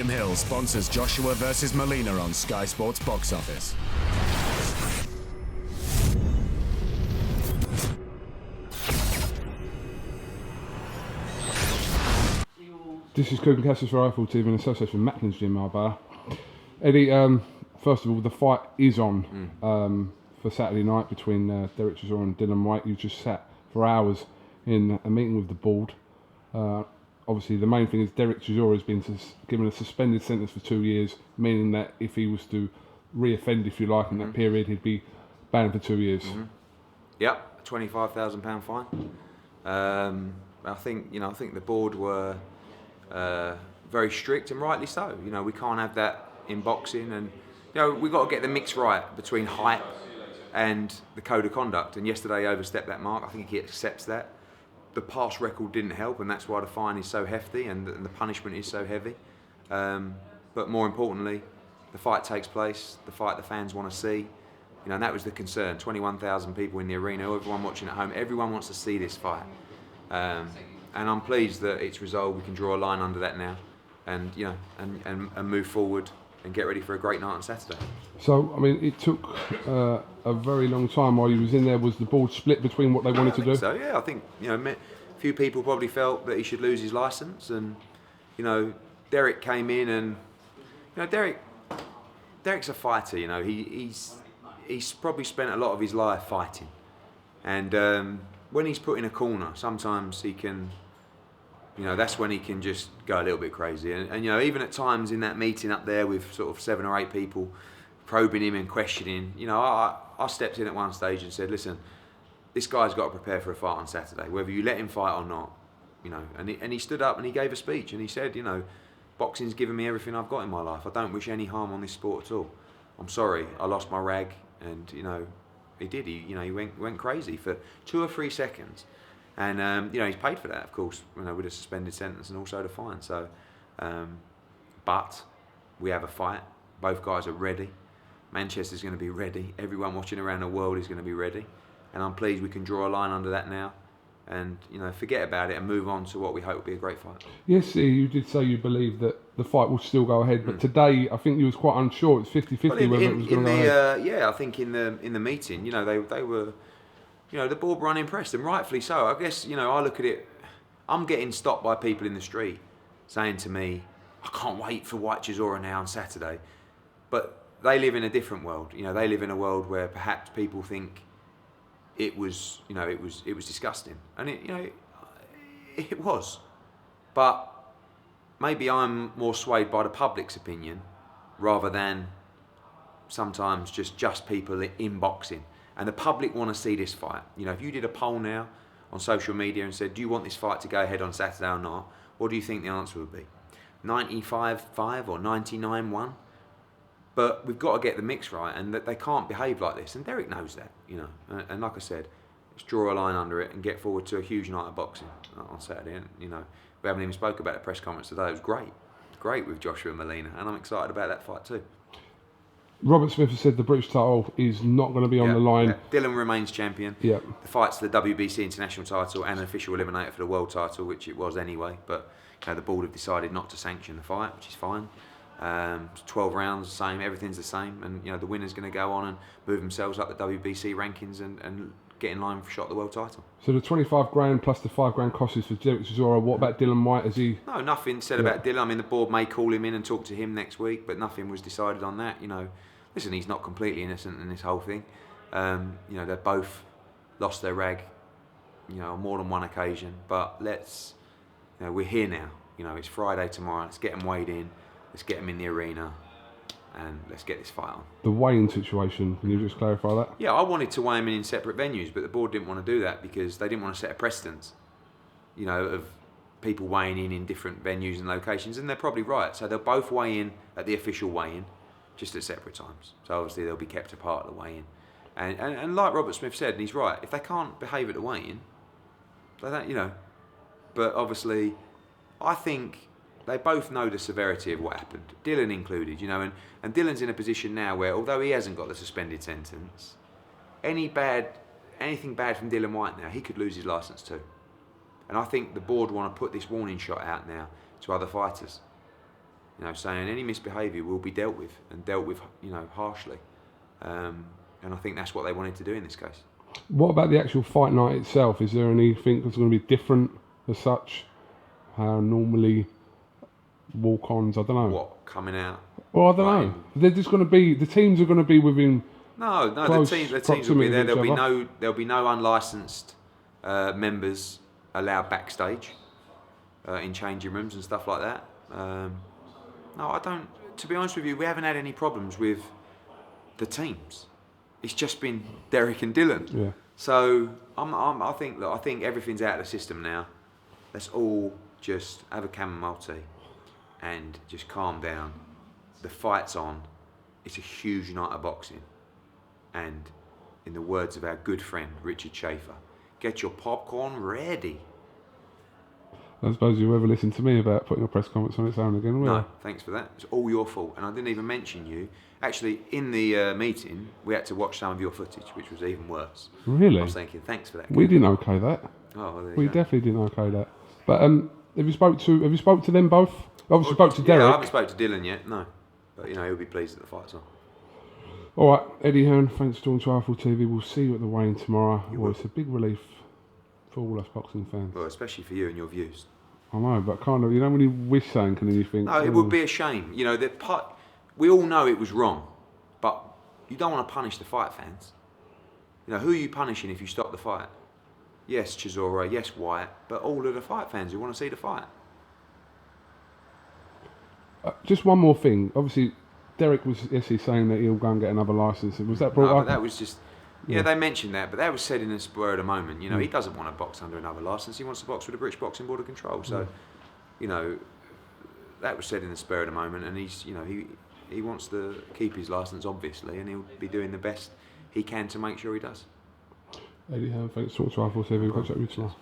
Jim Hill sponsors Joshua versus Molina on Sky Sports Box Office. This is KUGAN CASSIUS Rifle Team in association with Macklin's Gym, Marbella. Eddie, first of all, the fight is on for Saturday night between Derek Chisora and Dylan White. You just sat for hours in a meeting with the board. Obviously, the main thing is Derek Chisora has been given a suspended sentence for 2 years, meaning that if he was to re-offend, if you like, in that period, he'd be banned for 2 years. Yep, £25,000 fine. I think the board were very strict, and rightly so. We can't have that in boxing, and we've got to get the mix right between height and the code of conduct. And yesterday overstepped that mark. I think he accepts that. The past record didn't help, and that's why the fine is so hefty and the punishment is so heavy. But more importantly, the fight takes place, the fight the fans want to see. And that was the concern. 21,000 people in the arena, everyone watching at home, everyone wants to see this fight. And I'm pleased that it's resolved. We can draw a line under that now, and and move forward and get ready for a great night on Saturday. So, I mean, it took a very long time while you was in there. Was the board split between what they wanted to do? So yeah, I think a few people probably felt that he should lose his license, and Derek came in, and Derek's a fighter. He's probably spent a lot of his life fighting, and when he's put in a corner, sometimes he can. That's when he can just go a little bit crazy. And even at times in that meeting up there with sort of 7 or 8 people probing him and questioning, I stepped in at one stage and said, listen, this guy's got to prepare for a fight on Saturday, whether you let him fight or not. And he stood up and he gave a speech and he said, boxing's given me everything I've got in my life. I don't wish any harm on this sport at all. I'm sorry, I lost my rag, and he did. He went crazy for 2 or 3 seconds. And he's paid for that, of course, with a suspended sentence and also the fine. So, but we have a fight. Both guys are ready. Manchester's going to be ready. Everyone watching around the world is going to be ready. And I'm pleased we can draw a line under that now, and forget about it and move on to what we hope will be a great fight. Yes, you did say you believe that the fight will still go ahead, but today I think you was quite unsure. It's 50-50 whether it was going to go ahead. Yeah, I think in the meeting, they were. The board were unimpressed, and rightfully so. I guess, I look at it, I'm getting stopped by people in the street saying to me, I can't wait for WHYTE CHISORA now on Saturday. But they live in a different world. They live in a world where perhaps people think it was disgusting. And it was. But maybe I'm more swayed by the public's opinion rather than sometimes just people in boxing. And the public want to see this fight. If you did a poll now on social media and said, do you want this fight to go ahead on Saturday or not? What do you think the answer would be? 95-5 or 99-1? But we've got to get the mix right, and that they can't behave like this. And Derek knows that, And like I said, let's draw a line under it and get forward to a huge night of boxing on Saturday. And, we haven't even spoke about the press conference today. It was great. It's great with Joshua and Molina, and I'm excited about that fight too. Robert Smith has said the British title is not going to be on the line. Yeah. Dylan remains champion. Yeah. The fight's for the WBC international title and an official eliminator for the world title, which it was anyway. But the board have decided not to sanction the fight, which is fine. 12 rounds, the same. Everything's the same, and the winner's going to go on and move themselves up the WBC rankings and get in line for a shot at the world title. So the 25 grand plus the 5 grand cost is for Derek Chisora. What about Dylan White? Is he? No, nothing said about Dylan. I mean, the board may call him in and talk to him next week, but nothing was decided on that. Listen, he's not completely innocent in this whole thing. They both lost their rag, on more than one occasion. But we're here now. It's Friday tomorrow. Let's get them weighed in. Let's get them in the arena, and let's get this fight on. The weighing situation, can you just clarify that? Yeah, I wanted to weigh them in separate venues, but the board didn't want to do that because they didn't want to set a precedence, of people weighing in different venues and locations, and they're probably right. So they'll both weigh in at the official weigh-in, just at separate times. So obviously they'll be kept apart at the weigh-in. And like Robert Smith said, and he's right, if they can't behave at the weigh-in, they don't, But obviously, I think they both know the severity of what happened, Dylan included, and Dylan's in a position now where, although he hasn't got the suspended sentence, anything bad from Dylan White now, he could lose his licence too. And I think the board want to put this warning shot out now to other fighters. you know, saying any misbehaviour will be dealt with and dealt with, you know, harshly. And I think that's what they wanted to do in this case. What about the actual fight night itself? Is there anything that's going to be different as such? How normally walk-ons, I don't know. What, coming out? Well, I don't know. They're just going to be, the teams are going to be within. No, the teams will be there. There'll be no unlicensed members allowed backstage in changing rooms and stuff like that. No, I don't. To be honest with you, we haven't had any problems with the teams. It's just been Derek and Dylan. Yeah. So I think everything's out of the system now. Let's all just have a chamomile tea and just calm down. The fight's on. It's a huge night of boxing. And in the words of our good friend Richard Schaefer, get your popcorn ready. I suppose you ever listened to me about putting a press conference on its own again, will you? No, thanks for that. It's all your fault. And I didn't even mention you. Actually, in the meeting, we had to watch some of your footage, which was even worse. Really? I was thinking, thanks for that. We didn't okay that. Oh, well, there We you go. definitely didn't okay that. But have you spoke to them both? Obviously spoke to Derek. Yeah, I haven't spoke to Dylan yet, no. But, you know, he'll be pleased that the fight's on. All right, Eddie Hearn, thanks for talking to Rifle TV. We'll see you at the weigh-in tomorrow. Well, it's a big relief for all us boxing fans. Well, especially for you and your views. I know, but kind of, you know when you wish something and you think... No, it would be a shame. You know, we all know it was wrong, but you don't want to punish the fight fans. You know, who are you punishing if you stop the fight? Yes, CHISORA, yes, WHYTE, but all of the fight fans who want to see the fight. Just one more thing. Obviously, Derek was saying that he'll go and get another licence. Was that brought up? But that was just... Yeah, they mentioned that, but that was said in the spur of the moment. You know, he doesn't want to box under another licence. He wants to box with the British Boxing Board of Control. So, you know, that was said in the spur of the moment, and he's, you know, he wants to keep his licence, obviously, and he'll be doing the best he can to make sure he does. Eddie Hearn, thanks for talking to Rifle TV. We'll catch up with you tomorrow.